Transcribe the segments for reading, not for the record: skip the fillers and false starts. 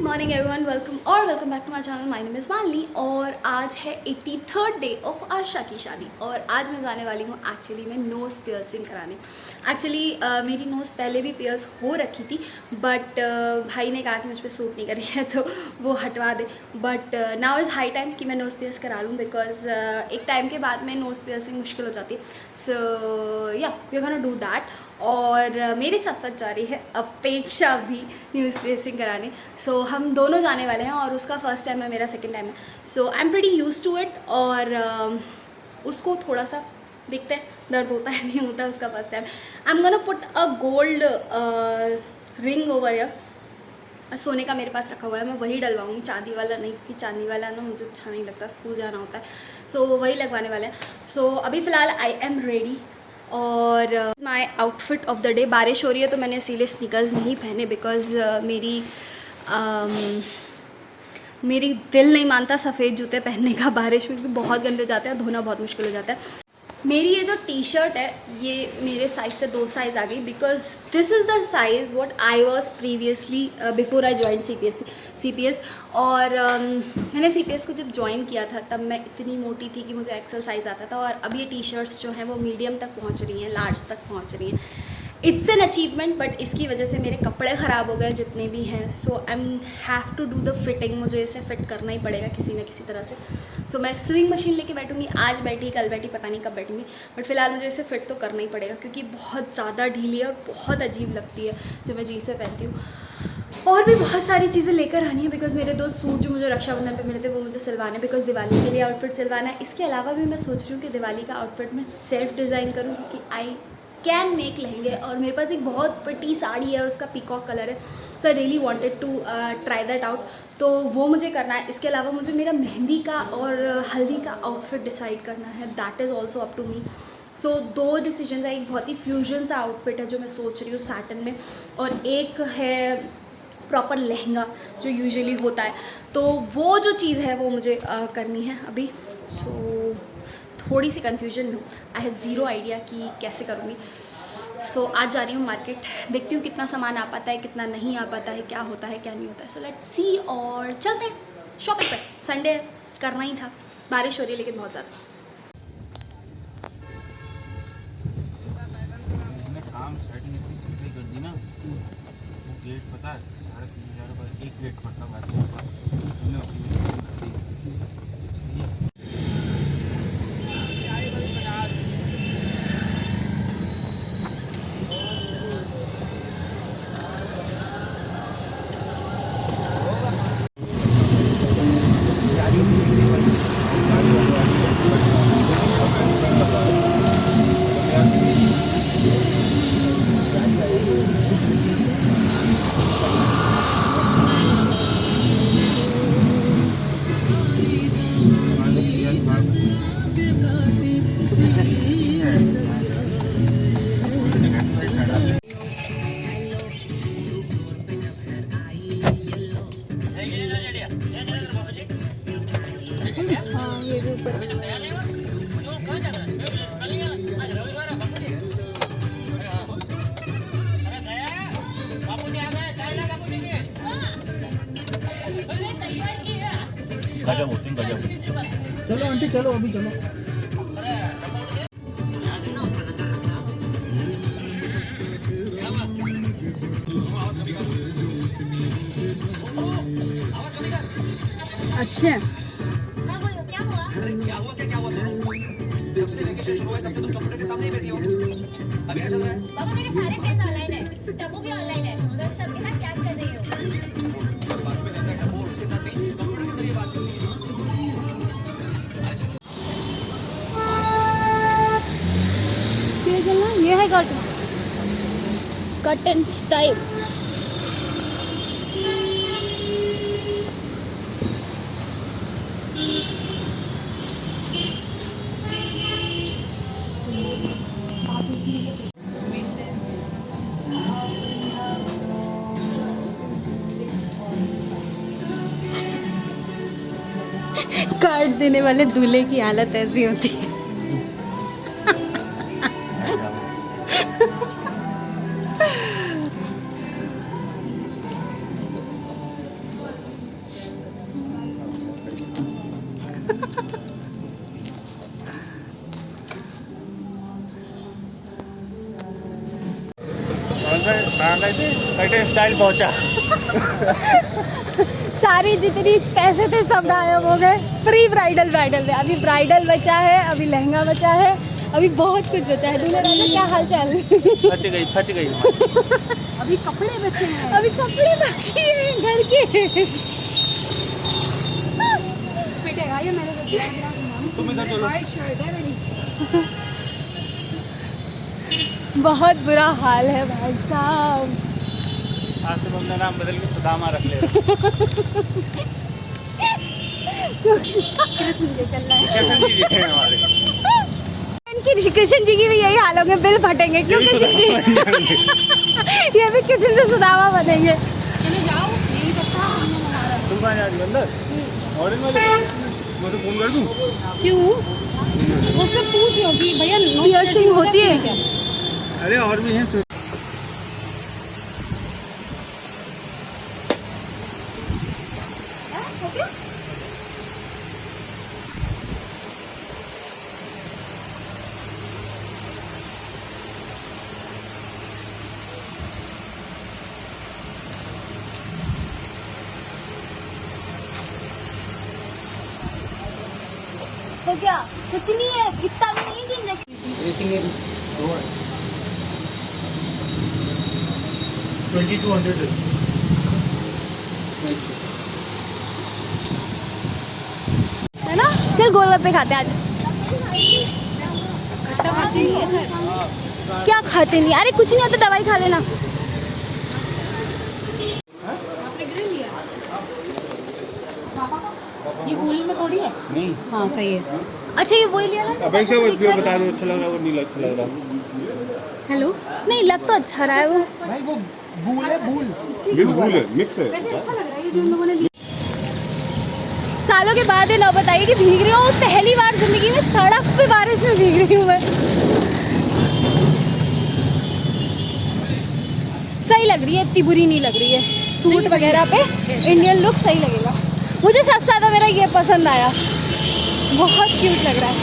Morning everyone, welcome back to my channel. My name is Malini और आज है 83rd day of आरशा की शादी। और आज मैं जाने वाली हूँ एक्चुअली मैं नोज़ पियर्सिंग कराने। एक्चुअली मेरी नोज़ पहले भी पियर्स हो रखी थी, बट भाई ने कहा कि मुझ पर सूट नहीं करी है तो वो हटवा दे। But now is high time कि मैं नोज़ पियर्स करा लूँ, बिकॉज एक टाइम के बाद में नोज़ पियर्सिंग मुश्किल हो जाती है। So yeah we are gonna do that. और मेरे साथ साथ जा रही है अपेक्षा भी न्यूज़ पियर्सिंग कराने। सो हम दोनों जाने वाले हैं और उसका फर्स्ट टाइम है, मेरा सेकंड टाइम है। So I am pretty used to it. और उसको थोड़ा सा देखते हैं दर्द होता है नहीं होता उसका first time. I am gonna put a gold ring over here. सोने का मेरे पास रखा हुआ है, मैं वही डलवाऊंगी, चांदी वाला नहीं, क्योंकि चांदी वाला ना मुझे अच्छा नहीं लगता, स्कूल जाना होता है। सो वही लगवाने वाले हैं। सो अभी फ़िलहाल आई एम रेडी। और my outfit of the day, बारिश हो रही है तो मैंने इसीलिए स्नीकर्स नहीं पहने, बिकॉज मेरी दिल नहीं मानता सफ़ेद जूते पहनने का बारिश में, क्योंकि बहुत गंदे जाते हैं, धोना बहुत मुश्किल हो जाता है। मेरी ये जो टी शर्ट है ये मेरे साइज़ से 2 साइज़ आ गई, because this is the size what I was previously before I join CPS। और मैंने CPS को जब ज्वाइन किया था तब मैं इतनी मोटी थी कि मुझे एक्सेल साइज़ आता था, और अब ये टी शर्ट्स जो हैं वो मीडियम तक पहुंच रही हैं, लार्ज तक पहुंच रही हैं। इट्स एन अचीवमेंट, बट इसकी वजह से मेरे कपड़े ख़राब हो गए जितने भी हैं। So I am have to do the fitting, मुझे इसे फिट करना ही पड़ेगा किसी न किसी तरह से। सो मैं स्विंग मशीन लेके बैठूंगी, आज बैठी कल बैठी पता नहीं कब बैठूंगी, बट फिलहाल मुझे इसे फिट तो करना ही पड़ेगा, क्योंकि बहुत ज़्यादा ढीली है और बहुत अजीब लगती है जब मैं जीन्स में पहनती हूँ। और भी बहुत सारी चीज़ें लेकर आनी है, बिकॉज मेरे 2 सूट जो मुझे रक्षाबंधन पे मिले थे वो मुझे सिलवाने, बिकॉज दिवाली के लिए आउटफिट सिलवाना है। इसके अलावा भी मैं सोच रही हूँ कि दिवाली का आउटफिट मैं सेल्फ डिज़ाइन करूँ, कि आई कैन मेक लहंगे। और मेरे पास एक बहुत प्रिटी साड़ी है, उसका पीकॉक कलर है। So I really wanted to try that out, तो वो मुझे करना है। इसके अलावा मुझे मेरा मेहंदी का और हल्दी का आउटफिट डिसाइड करना है, that is also up to me. So 2 decision है, एक बहुत ही फ्यूजन सा आउटफिट है जो मैं सोच रही हूँ सैटन में, और एक है प्रॉपर लहंगा जो यूजुअली होता है। तो वो जो चीज़ है वो मुझे करनी है अभी। सो थोड़ी सी कन्फ्यूजन में हूँ, आई हैव ज़ीरो आइडिया कि कैसे करूँगी। सो आज जा रही हूँ मार्केट, देखती हूँ कितना सामान आ पाता है, कितना नहीं आ पाता है, क्या होता है क्या नहीं होता है। सो लेट्स सी, और चलते हैं शॉपिंग पे। संडे करना ही था, बारिश हो रही है लेकिन बहुत ज़्यादा। काम सेटिंग इतनी सिंपल कर दी ना, वो प्लेट पता है 3,500 एक प्लेट पड़ता चलो आंटी चलो अभी चलो। अच्छे हैं। हाँ बोलो क्या हुआ? क्या हुआ जब से वैकेशन शुरू हुआ है तब से तुम कंप्यूटर के सामने ही बैठी हो। अभी क्या चल रहा है? बाबा मेरे सारे फ्रेंड्स ऑनलाइन है, टब्बू भी ऑनलाइन है, तुम सबके साथ चैट कर रही हो। और बाजू में रहता है टब्बू, उसके साथ भी कंप्यूटर के जरिए बात करती है। ये चलना, ये है कट एंड स्टाइल। कार्ड देने वाले दूल्हे की हालत ऐसी होती है। कटे स्टाइल पहुंचा। सारी जितनी पैसे थे सब गायब हो गए प्री ब्राइडल में। अभी ब्राइडल बचा है, अभी लहंगा बचा है, अभी बहुत कुछ बचा है। दूल्हा राजा क्या हाल चाल? फट गई। अभी कपड़े बचे हैं, अभी कपड़े बाकी हैं घर के। पिटेगा ये मेरे तुम इधर चलो। बहुत बुरा हाल है भाई साहब। आज से हमने नाम बदल के सुदामा रख लिया। कृष्ण जी चल रहा है। कृष्ण जी हैं हमारे। इनकी कृष्ण जी की भी यही हाल होंगे, बिल फटेंगे क्योंकि ये भी कृष्ण से सुदामा बनेंगे। चले जाओ, नहीं पता तुम कहाँ जा रही हो? अंदर ऑरेंज वाले मैं तो फोन कर दूँ। क्यों? उससे पूछ लो कि भैया पियर्सिंग होती है क्या? अरे और भी हैं। तो क्या कुछ नहीं है, इतना भी नहीं है इंजेक्शन। 2200 है ना? चल गोलगप्पे खाते हैं आज। क्या खाते नहीं? अरे कुछ नहीं होता, दवाई खा लेना। ये कूलर में थोड़ी है। नहीं। हाँ सही है। अच्छा ये वही लिया ना? अपेक्षा बता दो अच्छा लग रहा है और नहीं अच्छा लग रहा। हेलो, नहीं लग तो अच्छा रहा है वो। भाई वो बूल है, बूल। बिल्कुल है, मिक्स है। वैसे अच्छा लग रहा है ये जो इन लोगों ने लिया। सालों के बाद ये नौबत आई कि भीग रही हूँ। पहली बार जिंदगी में सड़क पे बारिश में भीग रही हूँ मैं। सही लग रही है, इतनी बुरी नहीं लग रही है। सूट वगैरह पे इंडियन लुक सही लगेगा। मुझे सबसे ज़्यादा मेरा ये पसंद आया, बहुत क्यूट लग रहा है।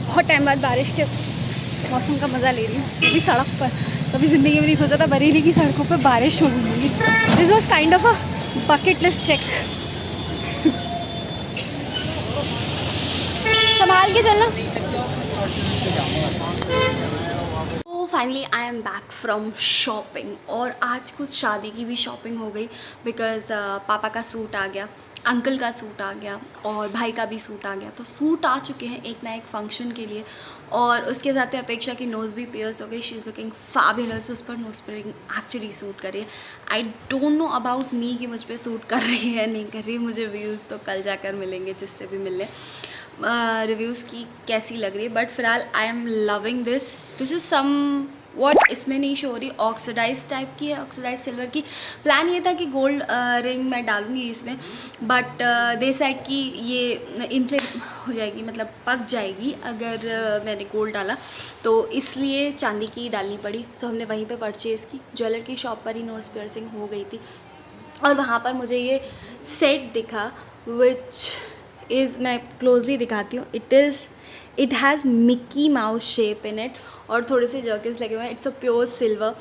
बहुत टाइम बाद बारिश के मौसम का मज़ा ले रही हूँ। कभी सड़क पर, कभी ज़िंदगी में नहीं सोचा था बरेली की सड़कों पर बारिश में घूमूंगी। This was kind of a bucket list check. संभाल के चलना। तो finally I am back from shopping और आज कुछ शादी की भी शॉपिंग हो गई बिकॉज़ पापा का सूट आ गया, अंकल का सूट आ गया और भाई का भी सूट आ गया। तो सूट आ चुके हैं एक ना एक फंक्शन के लिए और उसके साथ में अपेक्षा की नोज़ भी पियर्स हो गई। She is looking fabulous. उस पर नोज़ पियरिंग एक्चुअली सूट कर रही है। I don't know about me कि मुझ पर सूट कर रही है नहीं कर रही। मुझे व्यूज़ तो कल जाकर मिलेंगे जिससे भी मिले रिव्यूज़ की कैसी लग रही है। बट फिलहाल I am loving this is somewhat इसमें नहीं शो हो रही, ऑक्सीडाइज टाइप की है, ऑक्सीडाइज सिल्वर की। प्लान ये था कि गोल्ड रिंग मैं डालूंगी इसमें, बट दे सेड कि ये इनफ्लेम हो जाएगी, मतलब पक जाएगी अगर मैंने गोल्ड डाला, तो इसलिए चांदी की डालनी पड़ी। सो हमने वहीं पे परचेज़ की। ज्वेलर की शॉप पर ही नोज़ पियर्सिंग हो गई थी और वहाँ पर मुझे ये सेट दिखा विच इज़, मैं क्लोजली दिखाती हूँ, it has Mickey mouse shape in it और थोड़े से जर्किन्स लगे हुए हैं। इट्स अ प्योर सिल्वर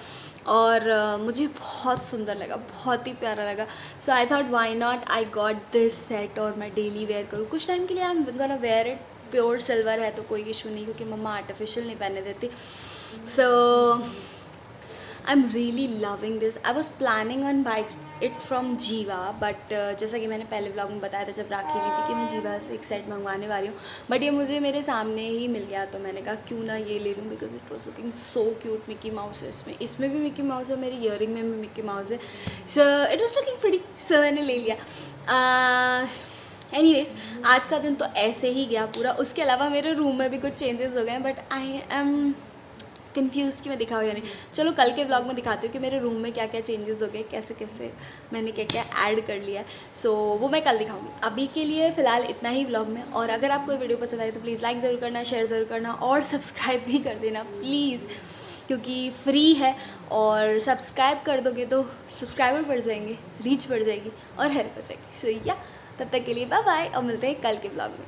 और मुझे बहुत सुंदर लगा, बहुत ही प्यारा लगा। So I thought why not I got this set और मैं डेली वेयर करूँ कुछ टाइम के लिए। I am gonna wear it. Pure silver है तो कोई इशू नहीं, क्योंकि मम्मा आर्टिफिशियल नहीं पहनने देती। So I am really loving this. I was planning on buying it from Giva, but जैसा कि मैंने पहले व्लॉग में बताया था जब राखी ली थी कि मैं जीवा से एक सेट मंगवाने वाली हूँ, बट ये मुझे मेरे सामने ही मिल गया। तो मैंने कहा क्यों ना ये ले लूँ, because it was looking so cute. Mickey Mouse है इसमें भी मिक्की माउस है, मेरी ईयरिंग में भी मिक्की माउस है। So it was looking pretty, so मैंने ले लिया। एनीवेज आज का दिन तो ऐसे ही गया पूरा। उसके अलावा मेरे रूम में भी कुछ चेंजेस हो गए हैं, बट आई एम कन्फ्यूज़ कि मैं दिखाऊँ या नहीं। चलो कल के व्लॉग में दिखाती हूँ कि मेरे रूम में क्या क्या चेंजेस हो गए, कैसे कैसे मैंने क्या क्या ऐड कर लिया है। सो वो मैं कल दिखाऊँगी। अभी के लिए फ़िलहाल इतना ही व्लॉग में। और अगर आपको ये वीडियो पसंद आए तो प्लीज़ लाइक ज़रूर करना, शेयर ज़रूर करना और सब्सक्राइब भी कर देना प्लीज़, क्योंकि फ्री है और सब्सक्राइब कर दोगे तो सब्सक्राइबर बढ़ जाएंगे, रीच बढ़ जाएगी और हेल्प हो जाएगी। सो या तब तक के लिए बाय बाय और मिलते हैं कल के व्लॉग में।